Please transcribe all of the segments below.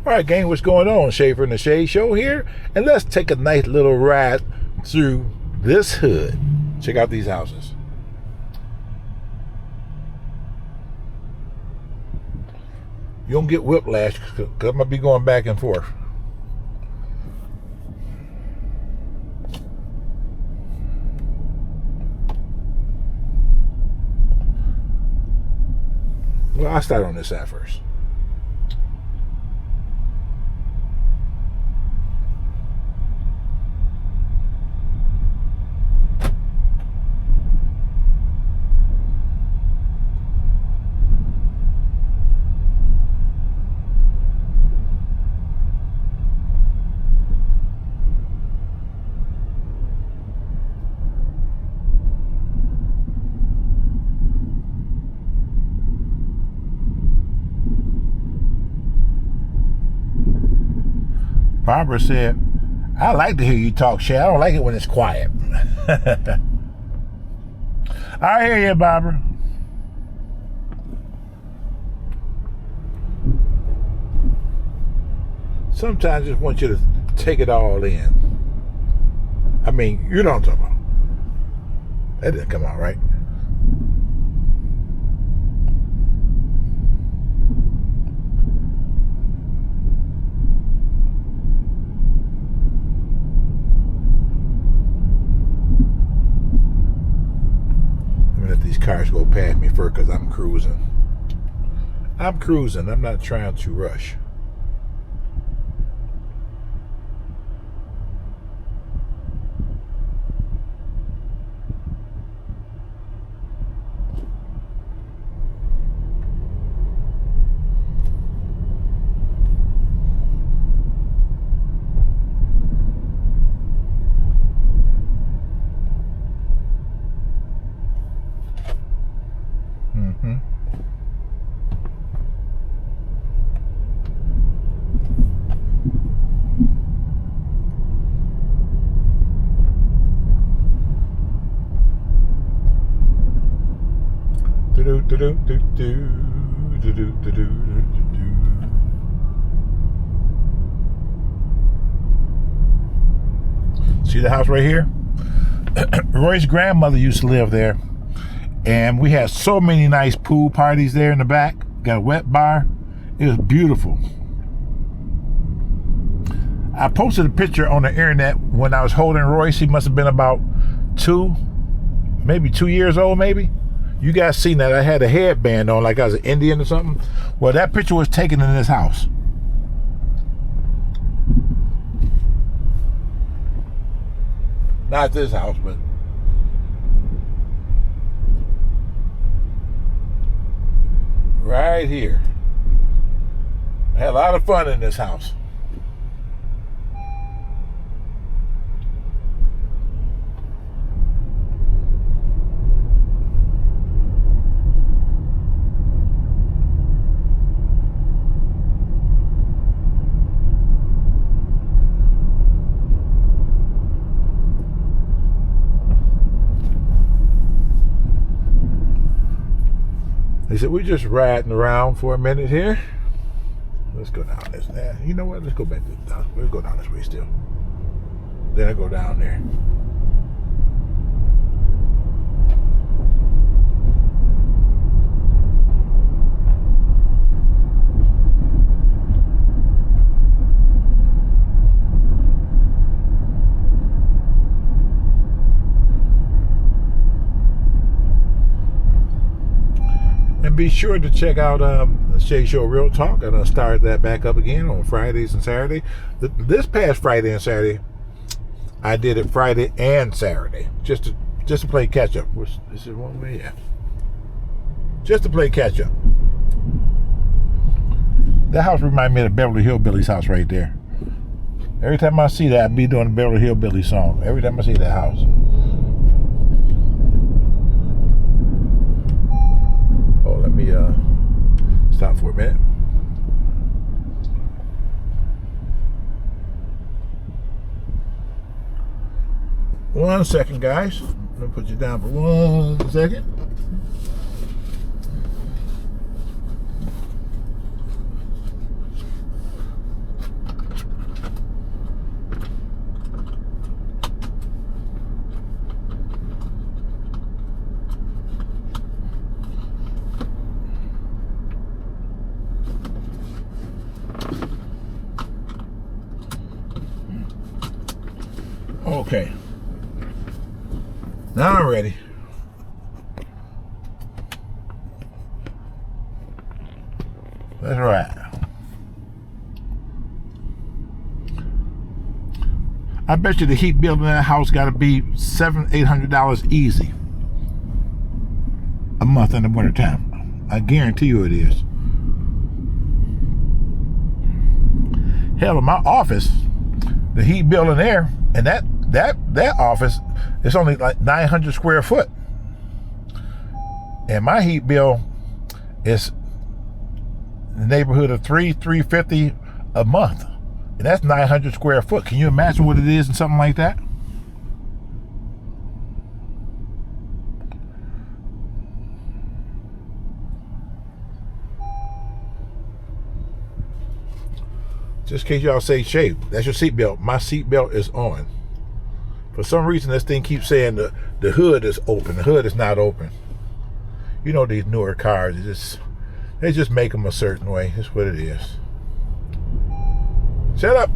All right, gang, what's going on? Schaefer and the SHEA Show here, and let's take a nice little ride through this hood. Check out these houses. You don't get whiplash because I'm going to be going back and forth. Well, I'll start on this side first. Barbara said, I like to hear you talk, Shay. I don't like it when it's quiet. I hear you, Barbara. Sometimes I just want you to take it all in. I mean, you know what I'm talking about. That didn't come out right. These cars go past me first because I'm cruising. I'm not trying to rush. See the house right here? Roy's grandmother used to live there, and we had so many nice pool parties there in the back. Got a wet bar. It was beautiful. I posted a picture on the internet when I was holding Royce. He must have been about maybe 2 years old, maybe. You guys seen that I had a headband on like I was an Indian or something? Well, that picture was taken in this house. Not this house, but right here. I had a lot of fun in this house. They said, we're just riding around for a minute here. Let's go down this. You know what? Let's go back to down. We'll go down this way still. Then I go down there. And be sure to check out the SHEA Show Real Talk. I'm going to start that back up again on Fridays and Saturday. This past Friday and Saturday, I did it Friday and Saturday just to play catch up. This is one way, yeah. Just to play catch up. That house reminds me of the Beverly Hillbillies house right there. Every time I see that, I be doing the Beverly Hillbillies song. Every time I see that house. Let me stop for a minute. One second, guys. Let me put you down for 1 second. Okay. Now I'm ready. That's right. I bet you the heat bill in that house got to be $700-800 easy a month in the wintertime. I guarantee you it is. Hell, in my office, the heat bill in there, and that office is only like 900 square foot, and my heat bill is in the neighborhood of $350 a month, and that's 900 square foot. Can you imagine what it is in something like that? Just in case y'all say, Shay, that's your seatbelt. My seatbelt is on. For some reason, this thing keeps saying the hood is open. The hood is not open. You know these newer cars, they just make them a certain way. That's what it is. Shut up.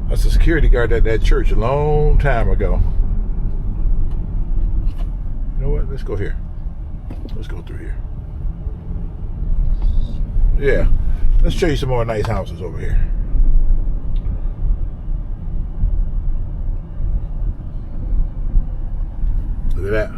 That's a security guard at that church a long time ago. You know what? Let's go here. Let's go through here. Yeah. Let's show you some more nice houses over here. Look at that.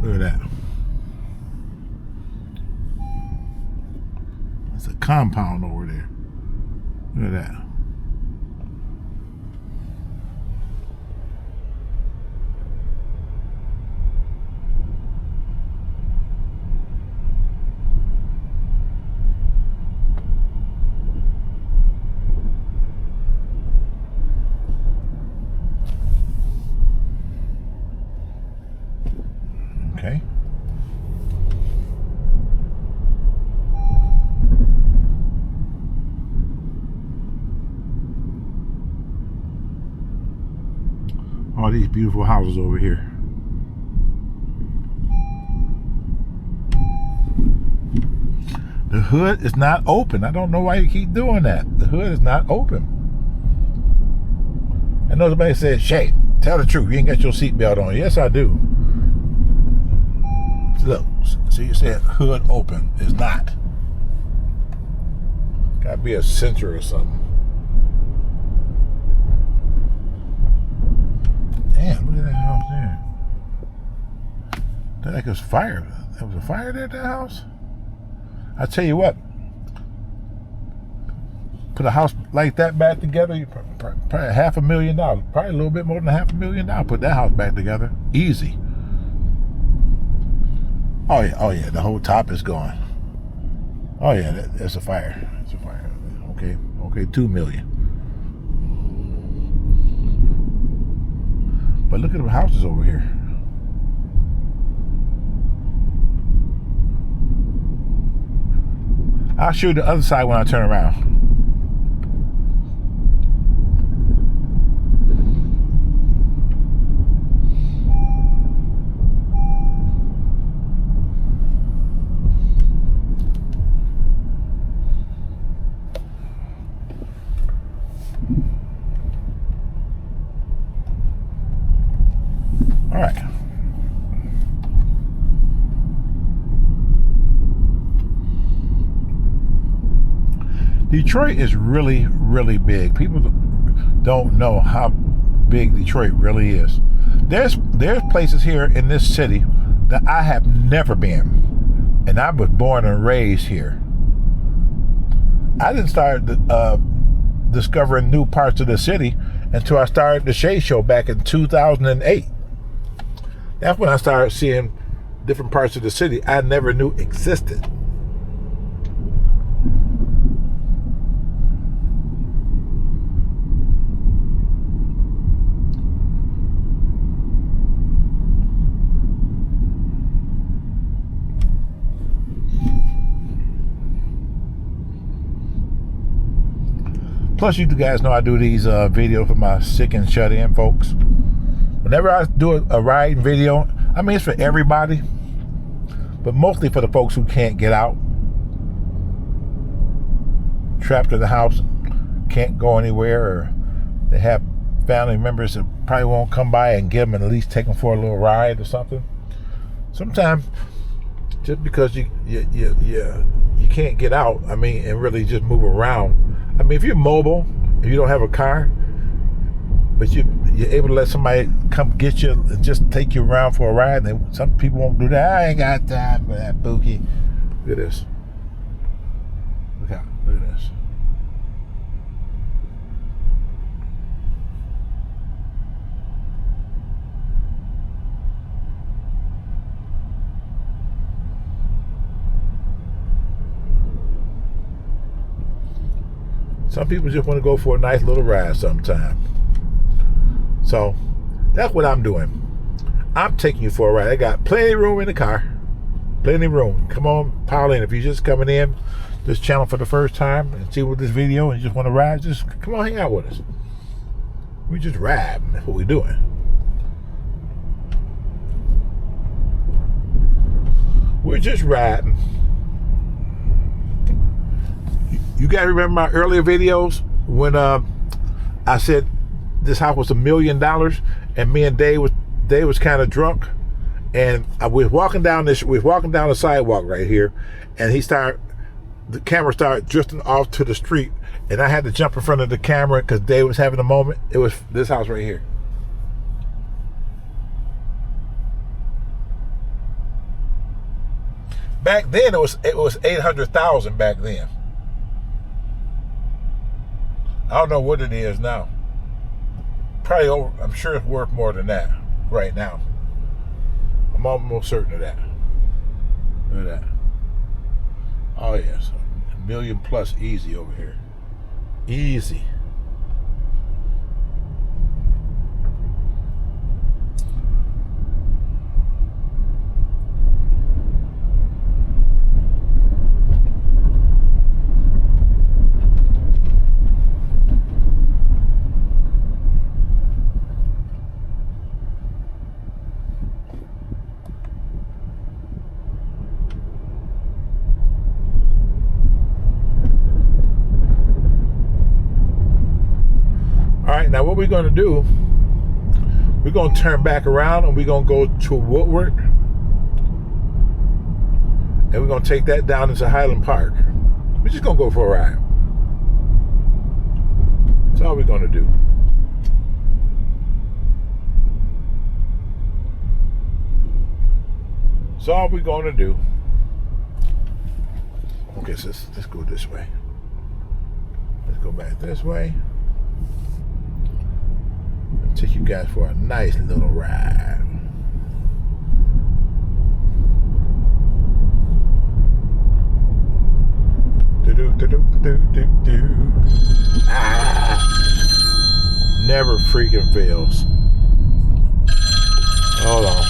Look at that. It's a compound over there. Look at that. Okay. All these beautiful houses over here. The hood is not open. I don't know why you keep doing that. The hood is not open. I know somebody said, Shay, tell the truth. You ain't got your seatbelt on. Yes, I do. Look, see, you said hood open. It's not. Gotta be a sensor or something. Damn, look at that house there. That like it was fire. There was a fire there at that house? I tell you what, put a house like that back together, you probably $500,000. Probably a little bit more than $500,000. Put that house back together. Easy. Oh yeah, the whole top is gone. Oh yeah, that's a fire. That's a fire. Okay, $2 million. But look at the houses over here. I'll show you the other side when I turn around. All right. Detroit is really, really big. People don't know how big Detroit really is. There's places here in this city that I have never been, and I was born and raised here. I didn't start discovering new parts of the city until I started the SHEA Show back in 2008. That's when I started seeing different parts of the city I never knew existed. Plus, you guys know I do these videos for my sick and shut in folks. Whenever I do a ride video, I mean, it's for everybody, but mostly for the folks who can't get out, trapped in the house, can't go anywhere, or they have family members that probably won't come by and get them and at least take them for a little ride or something. Sometimes, just because you can't get out, I mean, and really just move around. I mean, if you're mobile, if you don't have a car, but you're able to let somebody come get you and just take you around for a ride, and some people won't do that. I ain't got time for that, Bookie. Look at this. Look at this. Some people just want to go for a nice little ride sometime. So that's what I'm doing. I'm taking you for a ride. I got plenty of room in the car. Plenty of room. Come on, pile in. If you're just coming in this channel for the first time and see what this video and you just want to ride, just come on, hang out with us. We just ride. That's what we're doing. We're just riding. You guys remember my earlier videos when I said this house was $1 million, and me and Dave was kind of drunk, and we was walking down the sidewalk right here, and the camera started drifting off to the street, and I had to jump in front of the camera because Dave was having a moment. It was this house right here. Back then it was $800,000 back then. I don't know what it is now. Probably over, I'm sure it's worth more than that right now. I'm almost certain of that. Look at that. Oh yes, $1 million plus easy over here. Easy. Now what we're going to do, we're going to turn back around and we're going to go to Woodward, and we're going to take that down into Highland Park. We're just going to go for a ride. That's all we're going to do. That's all we're going to do. Okay, so let's go this way. Let's go back this way. Take you guys for a nice little ride. Never freaking fails. Hold on.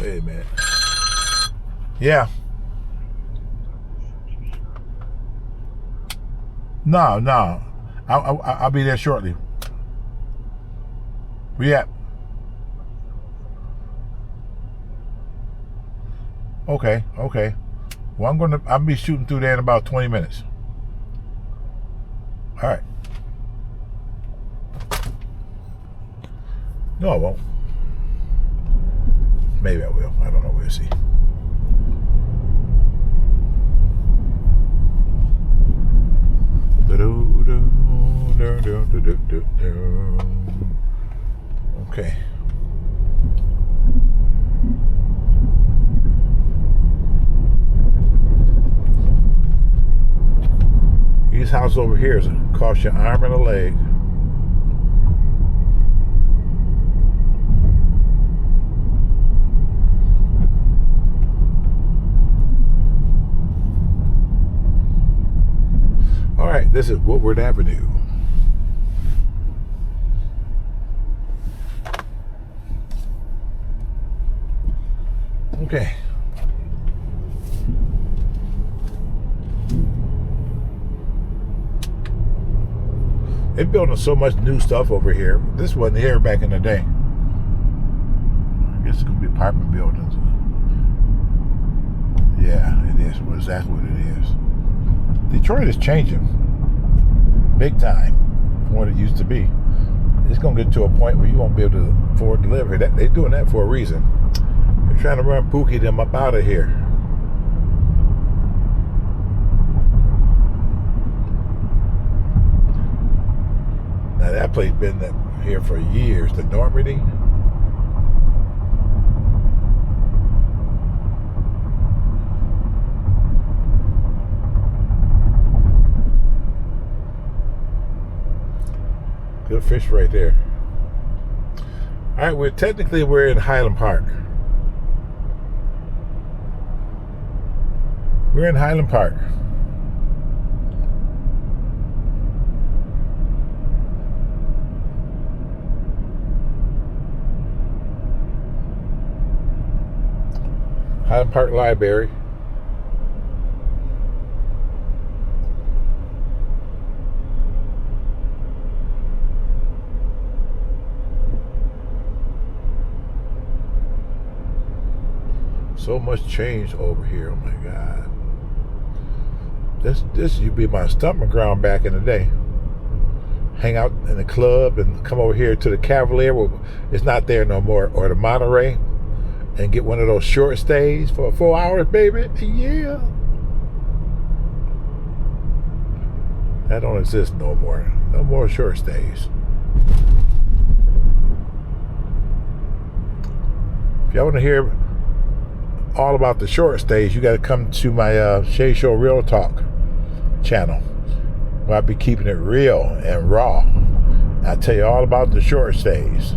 Wait a minute. Yeah. No. I'll be there shortly. Where you at? Okay. Well, I'll be shooting through there in about 20 minutes. All right. No, I won't. Maybe I will. I don't know. We'll see. Okay. These houses over here is cost you an arm and a leg. All right, this is Woodward Avenue. Okay. They're building so much new stuff over here. This wasn't here back in the day. I guess it's gonna be apartment buildings. Yeah, it is. Well, that's what it is. Detroit is changing big time from what it used to be. It's gonna get to a point where you won't be able to afford to live here. They're doing that for a reason. They're trying to run Pookie them up out of here. Now that place been here for years. The Normandy. Good fish right there. All right, we're in Highland Park. We're in Highland Park. Highland Park Library. So much change over here. Oh my God. This used to be my stomping ground back in the day. Hang out in the club and come over here to the Cavalier. Well, it's not there no more. Or the Monterey. And get one of those short stays for 4 hours, baby. Yeah. That don't exist no more. No more short stays. If y'all want to hear all about the short stays, you got to come to my SHEA Show Real Talk channel, where I'll be keeping it real and raw. I'll tell you all about the short stays.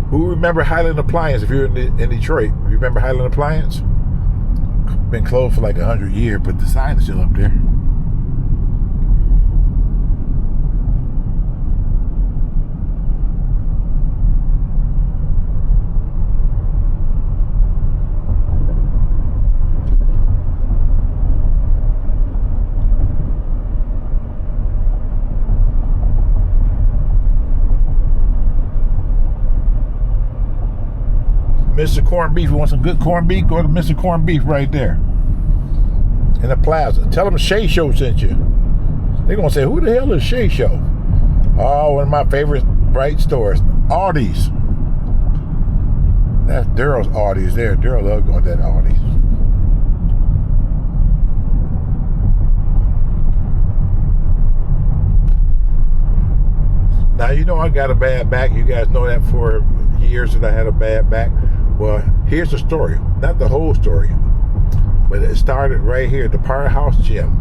Who remember Highland Appliance? If you're in Detroit, you remember Highland Appliance? Been closed for like 100 years, but the sign is still up there. Mr. Corned Beef. You want some good corned beef? Go to Mr. Corned Beef right there in the plaza. Tell them SHEA Show sent you. They're going to say, who the hell is SHEA Show? Oh, one of my favorite bright stores. Aldi's. That's Daryl's Aldi's there. Daryl loves going to that Aldi's. Now, you know I got a bad back. You guys know that for years that I had a bad back. Well, here's the story. Not the whole story, but it started right here at the Powerhouse Gym.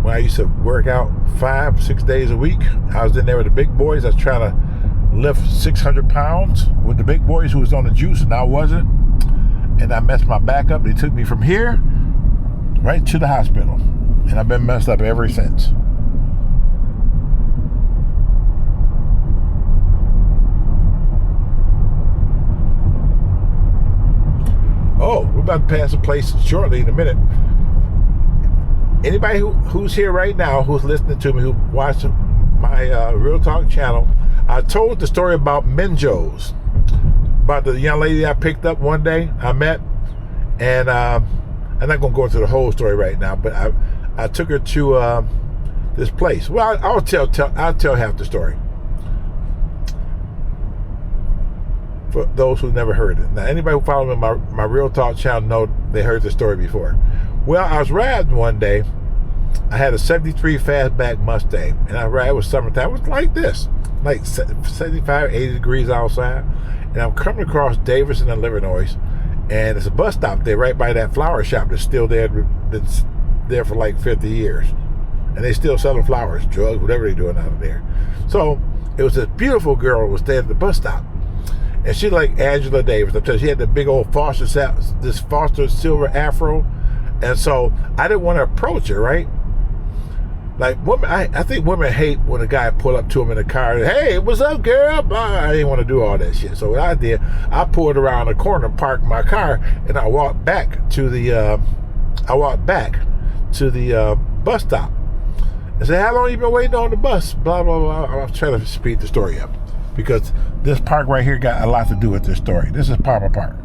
When I used to work out 5-6 days a week, I was in there with the big boys. I was trying to lift 600 pounds with the big boys who was on the juice and I wasn't. And I messed my back up. They took me from here right to the hospital. And I've been messed up ever since. Oh, we're about to pass a place shortly in a minute. Anybody who's here right now, who's listening to me, who watched my Real Talk channel, I told the story about Minjo's, about the young lady I picked up one day, I met, and I'm not going to go into the whole story right now, but I took her to this place. Well, I'll tell half the story. For those who never heard it. Now, anybody who follows me on my Real Talk channel know they heard the story before. Well, I was riding one day. I had a 73 Fastback Mustang, and I ride with summertime. It was like this, like 75, 80 degrees outside. And I'm coming across Davidson and Illinois, and it's a bus stop there right by that flower shop that's still there, that's there for like 50 years. And they still selling flowers, drugs, whatever they're doing out of there. So it was a beautiful girl who was there at the bus stop. And she like Angela Davis. I'm telling you, she had the big old Foster silver afro. And so I didn't want to approach her, right? Like women, I think women hate when a guy pull up to them in a car. Hey, what's up, girl? Blah. I didn't want to do all that shit. So what I did, I pulled around the corner, parked my car, and I walked back to the bus stop. I said, how long you been waiting on the bus? Blah blah blah. I was trying to speed the story up because this park right here got a lot to do with this story. This is Palmer Park,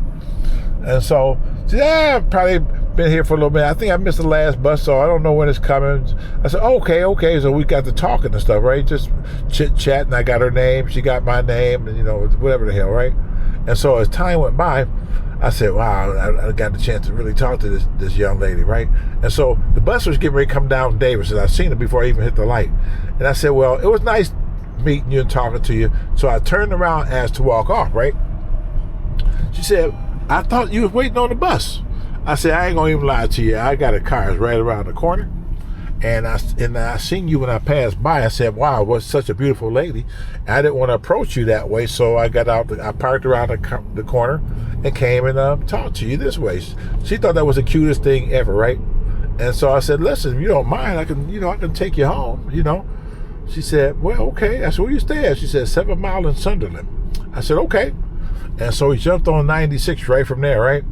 and so she said, I've probably been here for a little bit. I think I missed the last bus, so I don't know when it's coming. I said, okay. So we got to talking and stuff, right? Just chit-chatting. I got her name. She got my name, and, whatever the hell, right? And so as time went by, I said, wow, I got the chance to really talk to this young lady, right? And so the bus was getting ready to come down Davis, and I've seen it before I even hit the light. And I said, well, it was nice meeting you and talking to you. So I turned around and asked to walk off, right? She said, I thought you was waiting on the bus. I said, I ain't gonna even lie to you. I got a car right around the corner, and I seen you when I passed by. I said, wow, what's such a beautiful lady. I didn't want to approach you that way, so I got out. I parked around the corner and came and talked to you this way. She thought that was the cutest thing ever, right? And so I said, listen, if you don't mind, I can take you home. She said, well, okay. I said, where you stay at? She said, 7 Mile in Sunderland. I said, okay. And so we jumped on 96 right from there, right?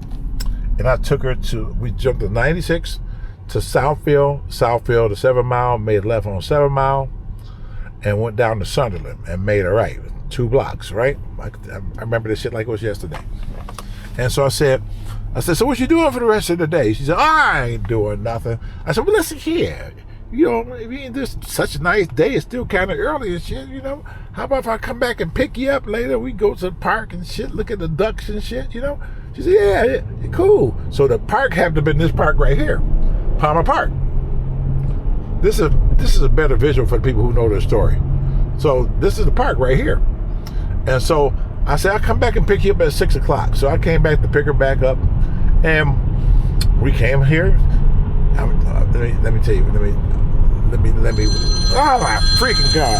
And I took her we jumped to 96 to Southfield to 7 Mile, made a left on 7 Mile, and went down to Sunderland and made a right, 2 blocks, right? I remember this shit like it was yesterday. And so I said, so what you doing for the rest of the day? She said, I ain't doing nothing. I said, well, listen here. This such a nice day. It's still kind of early and shit, How about if I come back and pick you up later? We go to the park and shit, look at the ducks and shit, She said, yeah, cool. So the park happened to have been this park right here, Palmer Park. This is a better visual for the people who know the story. So this is the park right here. And so I said, I'll come back and pick you up at 6 o'clock. So I came back to pick her back up, and we came here. Let me tell you. Let me. Oh my freaking God!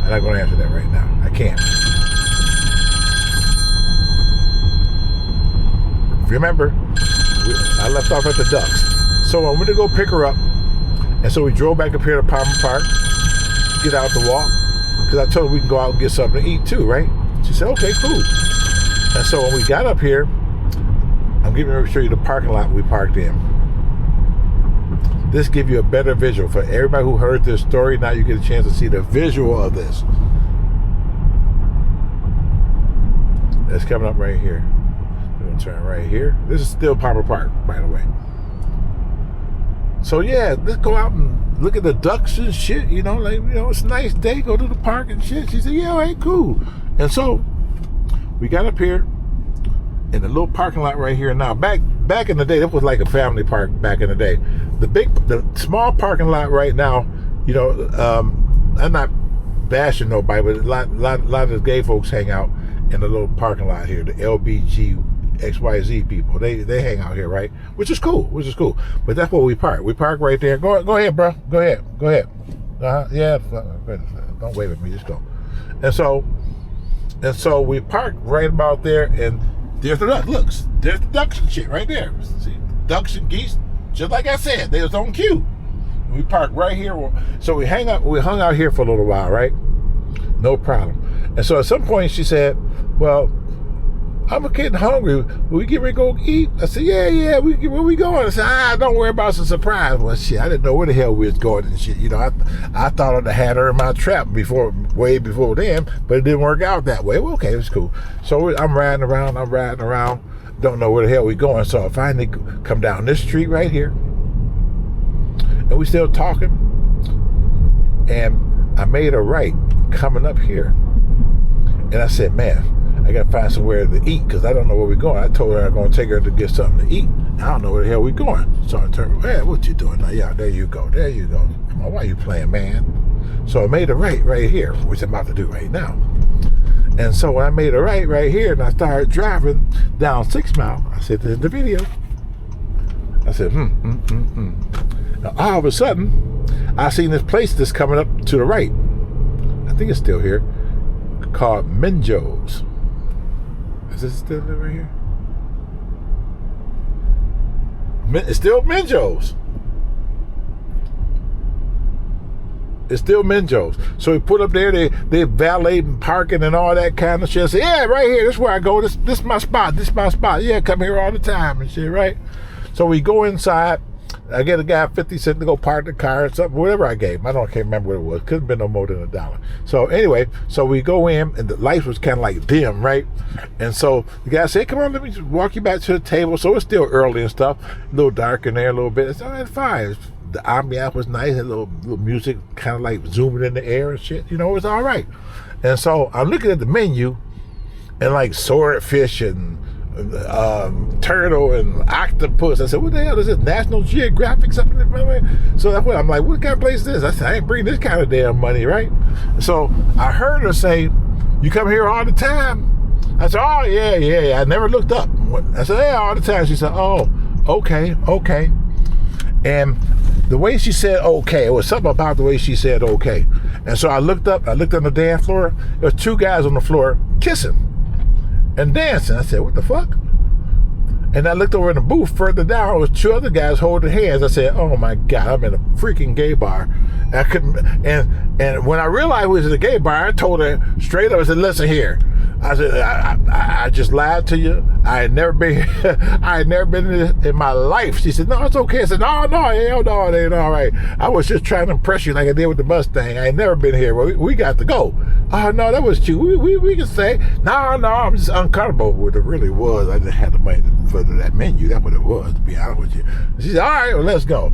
I'm not going to answer that right now. I can't. Remember, I left off at the Ducks. So I went to go pick her up, and so we drove back up here to Palmer Park, get out to walk, because I told her we can go out and get something to eat too, right? She said, okay, cool. And so when we got up here, I'm getting ready to show you the parking lot we parked in. This gives you a better visual. For everybody who heard this story, now you get a chance to see the visual of this. It's coming up right here. We're going to turn right here. This is still Palmer Park, by the way. So yeah, let's go out and look at the ducks and shit, it's a nice day, go to the park and shit. She said, yeah, all right, cool. And so we got up here in the little parking lot right here. Now, back in the day, it was like a family park back in the day. The small parking lot right now, I'm not bashing nobody, but a lot of the gay folks hang out in the little parking lot here. The LBG XYZ people, they hang out here, right? Which is cool. But that's where we park. We park right there. Go ahead, bro. Go ahead. Yeah. Don't wave at me. Just go. And so we park right about there, and there's the ducks. Look, there's the ducks and shit right there. See, ducks and geese, just like I said, they was on cue. We parked right here. So we hung out here for a little while, right? No problem. And so at some point she said, well, I'm getting hungry. Will we get ready to go eat? I said, yeah. Where we going? I said, don't worry about the surprise. Well, shit, I didn't know where the hell we was going and shit. I thought I'd had her in my trap way before then, but it didn't work out that way. Well, okay, it's cool. So I'm riding around. Don't know where the hell we going. So I finally come down this street right here, and we still talking. And I made a right coming up here, and I said, man, I gotta find somewhere to eat because I don't know where we're going. I told her I'm gonna take her to get something to eat. I don't know where the hell we're going. So I turned, hey, what you doing? Now, yeah, there you go. Come on, why you playing, man? So I made a right here, which I'm about to do right now. And so when I made a right here, and I started driving down 6 Mile, I said, this is the video. I said, Now, all of a sudden, I seen this place that's coming up to the right. I think it's still here, called Minjo's. Is this still over here? It's still Minjo's. It's still Minjo's. So we put up there, they valet and parking and all that kind of shit. I say, yeah, right here, this is where I go. This my spot. This my spot. Yeah, come here all the time and shit, right? So we go inside. I get a guy 50 cents to go park the car or something, whatever I gave him. Can't remember what it was. Couldn't have been no more than $1. So anyway, so we go in and the lights was kind of like dim, right? And so the guy said, come on, let me just walk you back to the table. So it's still early and stuff, a little dark in there a little bit. It's all right, fine. The ambiance was nice, a little music kind of like zooming in the air and shit. You know, it was all right. And so I'm looking at the menu and like swordfish and turtle and octopus. I said, what the hell is this? National Geographic something? So that's what I'm like, what kind of place is this? I said, I ain't bringing this kind of damn money, right? So I heard her say, you come here all the time? I said, oh, yeah. I never looked up. I said, yeah, all the time. She said, oh, okay. And the way she said okay, it was something about the way she said okay. And so I looked up, I looked on the dance floor. There was 2 guys on the floor kissing and dancing. I said, what the fuck? And I looked over in the booth further down. There was 2 other guys holding hands. I said, oh my God, I'm in a freaking gay bar. I couldn't, and when I realized it was in a gay bar, I told her straight up, I said, listen here. I said, I just lied to you. I had never been in my life. She said, no, it's okay. I said, no, hell no, it ain't all right. I was just trying to impress you like I did with the Mustang. I ain't never been here. We got to go. Oh, no, that was cute. We can say, no, I'm just uncomfortable with it really was. I didn't have the money for that menu. That's what it was, to be honest with you. She said, all right, well, let's go.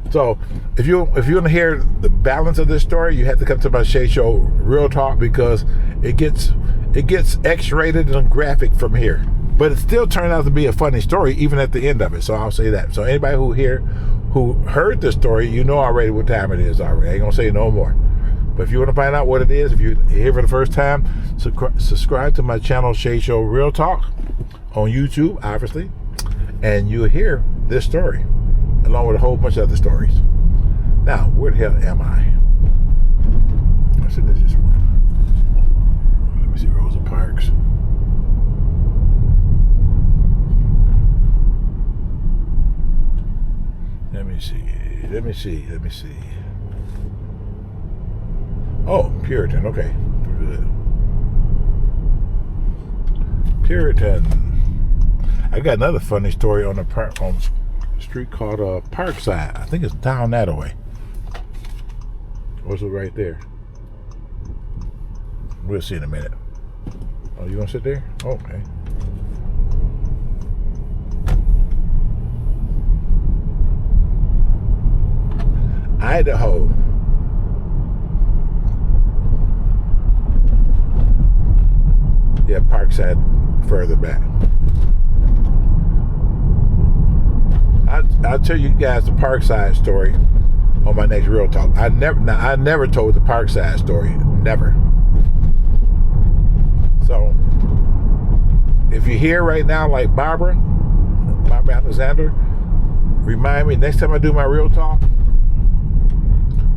So if you want to hear the balance of this story, you have to come to my SHEA Show Real Talk, because it gets X-rated and graphic from here. But it still turned out to be a funny story even at the end of it. So I'll say that. So anybody who heard this story, you know already what time it is already. I ain't gonna say no more. But if you want to find out what it is, if you're here for the first time, subscribe to my channel SHEA Show Real Talk on YouTube, obviously, and you'll hear this story along with a whole bunch of other stories. Now, where the hell am I? I said this is, let me see, Rosa Parks. Let me see. Oh, Puritan, okay. Puritan. I got another funny story on the street called Parkside. I think it's down that way. Or is it right there? We'll see in a minute. Oh, you gonna sit there? Okay. Idaho. Yeah, Parkside further back. I'll tell you guys the Parkside story on my next Real Talk. I never told the Parkside story. Never. So if you're here right now, like Barbara Alexander, remind me next time I do my Real Talk.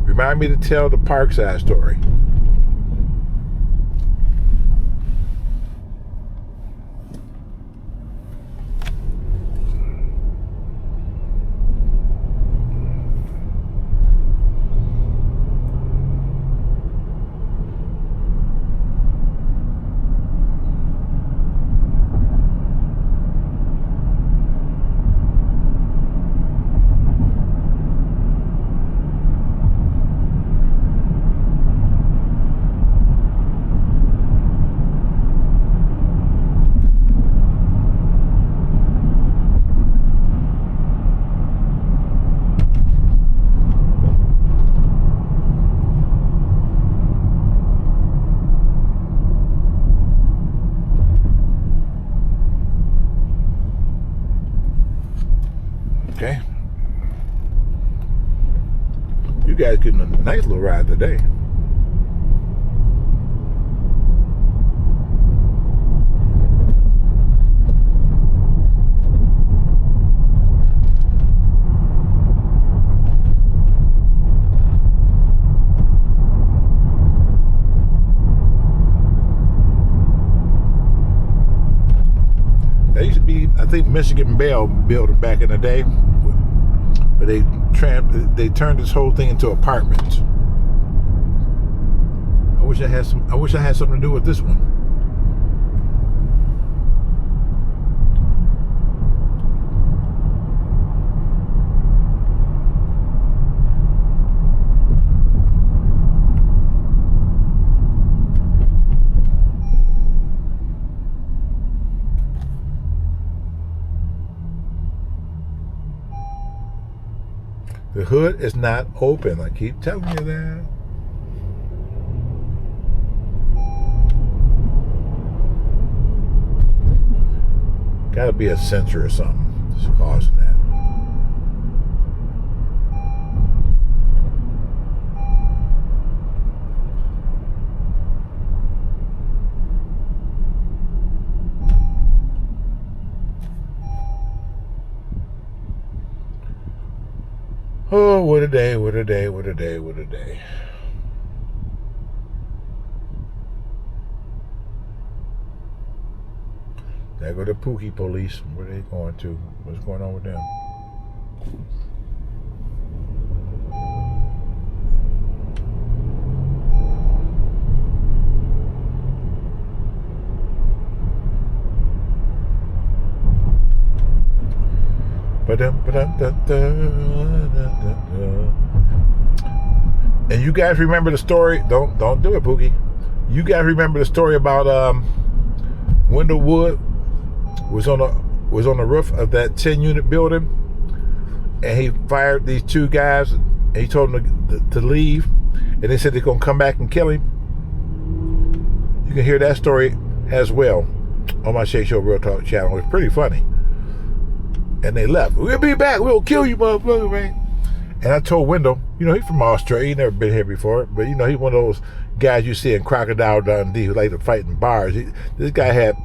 Remind me to tell the Parkside story. Okay. You guys getting a nice little ride today. That used to be, I think, Michigan Bell building back in the day, but they turned this whole thing into apartments. wish I had something to do with this one. The hood is not open. I keep telling you that. Gotta be a sensor or something that's causing that. Oh, what a day, what a day, what a day, what a day. There go the Pookie police. Where are they going to? What's going on with them? And you guys remember the story? Don't do it, Pookie. You guys remember the story about Wendell Wood was on the roof of that 10-unit building, and he fired these two guys, and he told them to leave, and they said they're gonna come back and kill him. You can hear that story as well on my SHEA Show Real Talk channel. It's pretty funny. And they left. We'll be back. We'll kill you, motherfucker, man. And I told Wendell, he's from Australia. He never been here before. But, he's one of those guys you see in Crocodile Dundee who like to fight in bars. This guy had,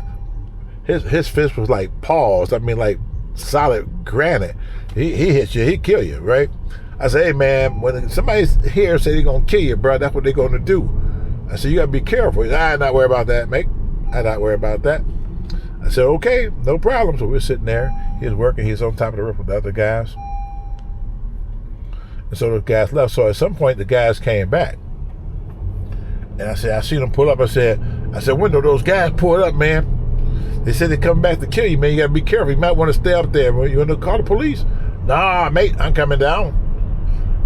his fist was like paws. I mean, like solid granite. He hits you. He kill you, right? I said, hey, man, when somebody's here say they're going to kill you, bro, that's what they're going to do. I said, you got to be careful. He said, I'm not worried about that, mate. I'm not worried about that. I said, okay, no problem. So we're sitting there. He was working. He's on top of the roof with the other guys. And so the guys left. So at some point, the guys came back. And I said, I seen them pull up. I said, Wendell, those guys pulled up, man. They said they're coming back to kill you, man. You got to be careful. You might want to stay up there. You want to call the police? Nah, mate, I'm coming down.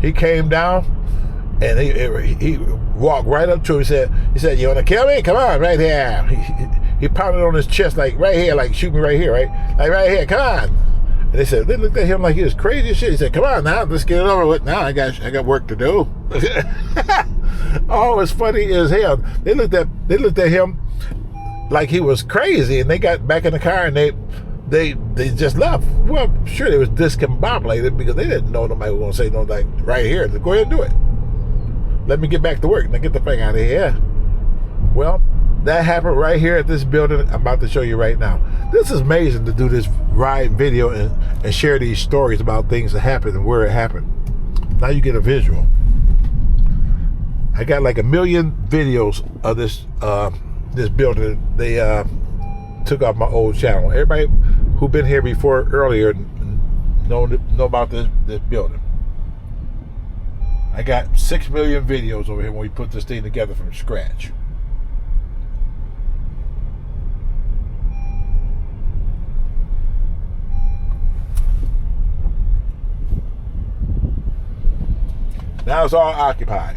He came down, and he walked right up to him. He said, you want to kill me? Come on, right here. He pounded on his chest, like right here, like shoot me right here, right? Like right here, come on. And they looked at him like he was crazy as shit. He said, come on now, let's get it over with. Now I got work to do. Oh, it's funny as hell. They looked at him like he was crazy, and they got back in the car and they just left. Well, sure, they was discombobulated because they didn't know nobody was gonna say no, like right here. Go ahead and do it. Let me get back to work. Now get the fuck out of here. Well, that happened right here at this building I'm about to show you right now. This is amazing to do this ride video and share these stories about things that happened and where it happened. Now you get a visual. I got like 1 million videos of this building. They took off my old channel. Everybody who been here before earlier know about this building. I got 6 million videos over here when we put this thing together from scratch. Now it's all occupied.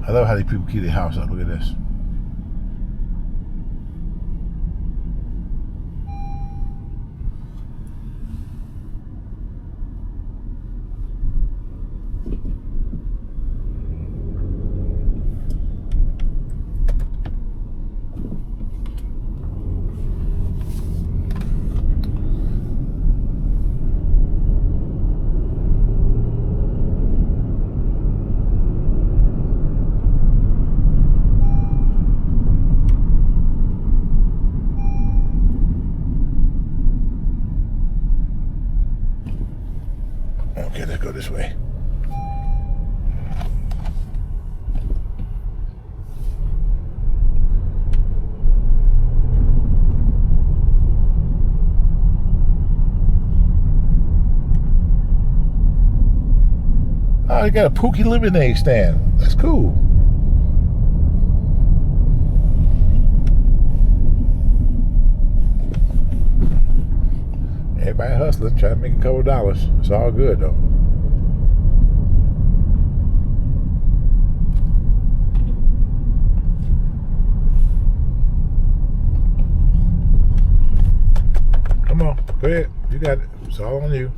I love how these people keep their house up. Look at this. this way. Oh, you got a Pookie lemonade stand. That's cool. Everybody hustling, trying to make a couple of dollars. It's all good though. Come on, go ahead. You got it. It's all on you.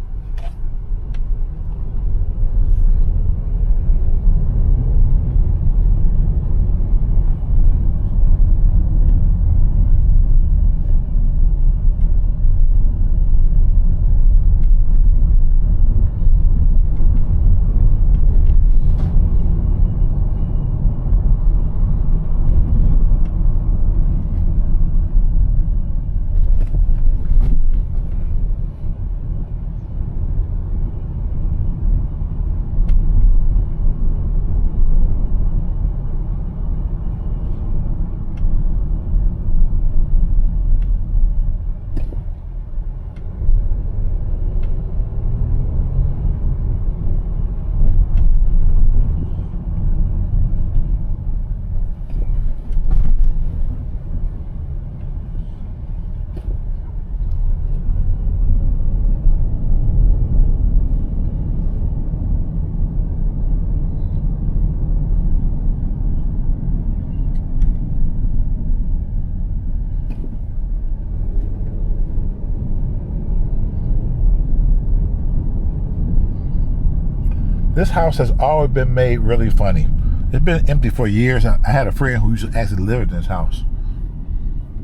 This house has always been made really funny. It's been empty for years. I had a friend who used to actually live in this house.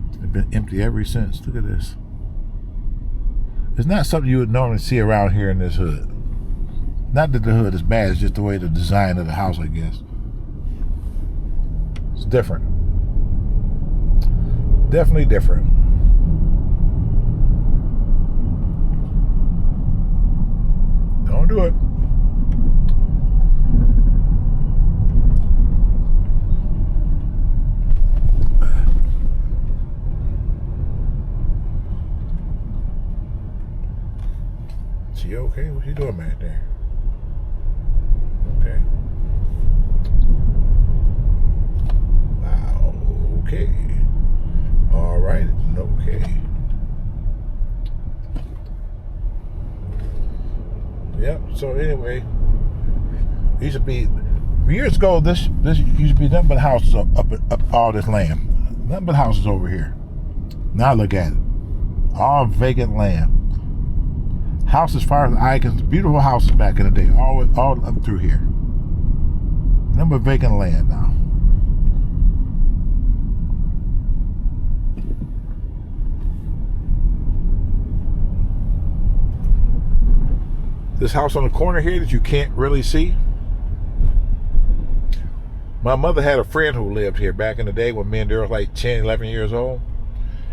It's been empty ever since. Look at this. It's not something you would normally see around here in this hood. Not that the hood is bad, it's just the way the design of the house, I guess. It's different. Definitely different. Don't do it. She okay? What you doing back there? Okay. Wow. Okay. All right. Okay. Yep. So anyway, it used to be years ago. This used to be nothing but houses up all this land. Nothing but houses over here. Now look at it. All vacant land. House as far as I can, beautiful houses back in the day, all up through here. Number of vacant land now. This house on the corner here that you can't really see. My mother had a friend who lived here back in the day when me and Daryl was like 10, 11 years old.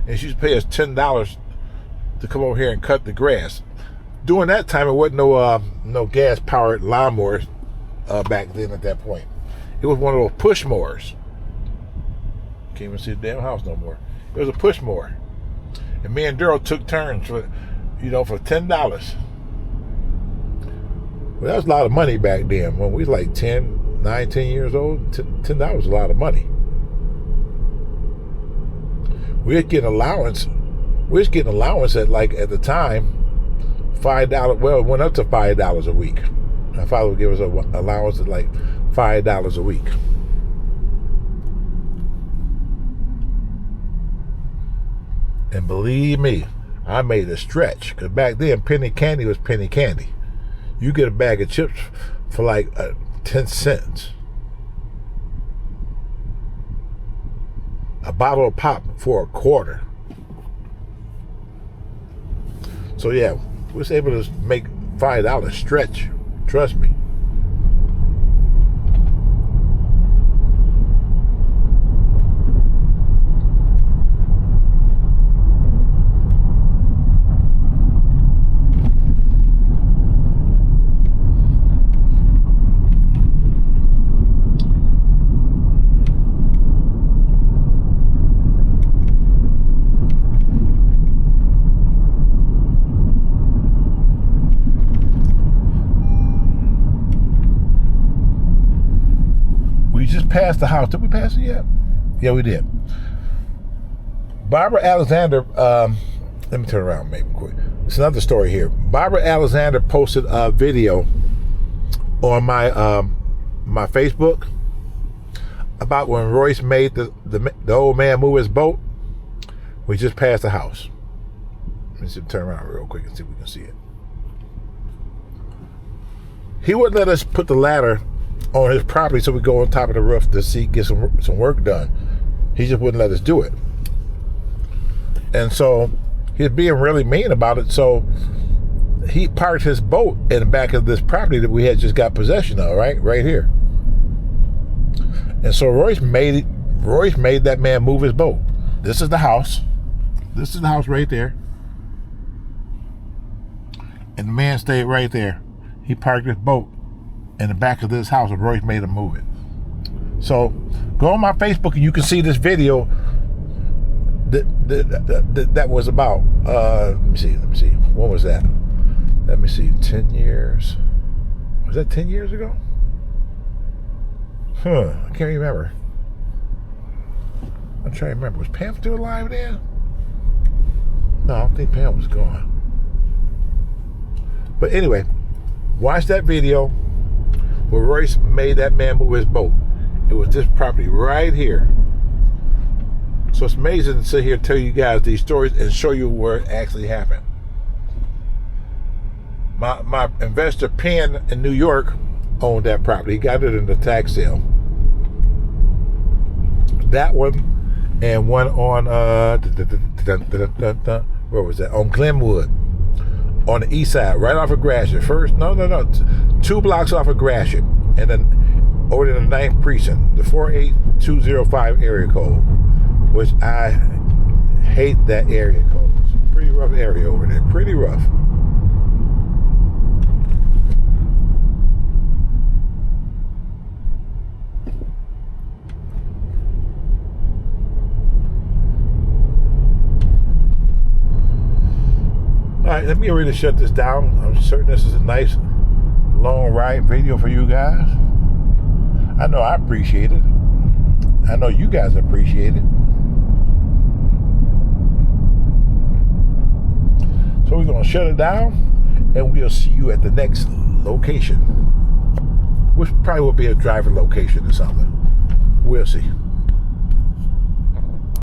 And she used to pay us $10 to come over here and cut the grass. During that time, it wasn't no gas-powered lawnmowers back then at that point. It was one of those push mowers. Can't even see the damn house no more. It was a push mower. And me and Daryl took turns for $10. Well, that was a lot of money back then. When we was like 10 years old, $10 was a lot of money. We was getting allowance. We was getting allowance at the time, $5. Well, it went up to $5 a week. My father would give us an allowance at like $5 a week. And believe me, I made a stretch. Because back then, penny candy was penny candy. You get a bag of chips for like 10 cents. A bottle of pop for $0.25. So yeah, we was able to make $5 stretch. Trust me. just passed the house. Did we pass it yet? Yeah, we did. Barbara Alexander, let me turn around maybe quick. It's another story here. Barbara Alexander posted a video on my my Facebook about when Royce made the old man move his boat. We just passed the house. Let me just turn around real quick and see if we can see it. He wouldn't let us put the ladder on his property so we go on top of the roof to get some work done. He just wouldn't let us do it. And so he's being really mean about it. So he parked his boat in the back of this property that we had just got possession of, right here. And so Royce made that man move his boat. This is the house. This is the house right there. And the man stayed right there. He parked his boat in the back of this house and Royce made him move it. So go on my Facebook and you can see this video that was about, let me see. What was that? Let me see, 10 years. Was that 10 years ago? I can't remember. I'm trying to remember. Was Pam still alive then? No, I don't think Pam was gone. But anyway, watch that video where Royce made that man move his boat. It was this property right here. So it's amazing to sit here and tell you guys these stories and show you where it actually happened. My investor Penn in New York owned that property. He got it in the tax sale. That one and one on where was that? On Glenwood, on the east side, right off of Gratiot. First, no, 2 blocks off of Gratiot, and then over to the 9th precinct, the 48205 area code, which I hate that area code. It's a pretty rough area over there, pretty rough. All right, let me get ready to shut this down. I'm certain this is a nice long ride video for you guys. I know I appreciate it. I know you guys appreciate it. So we're going to shut it down and we'll see you at the next location, which probably will be a driving location or something. We'll see.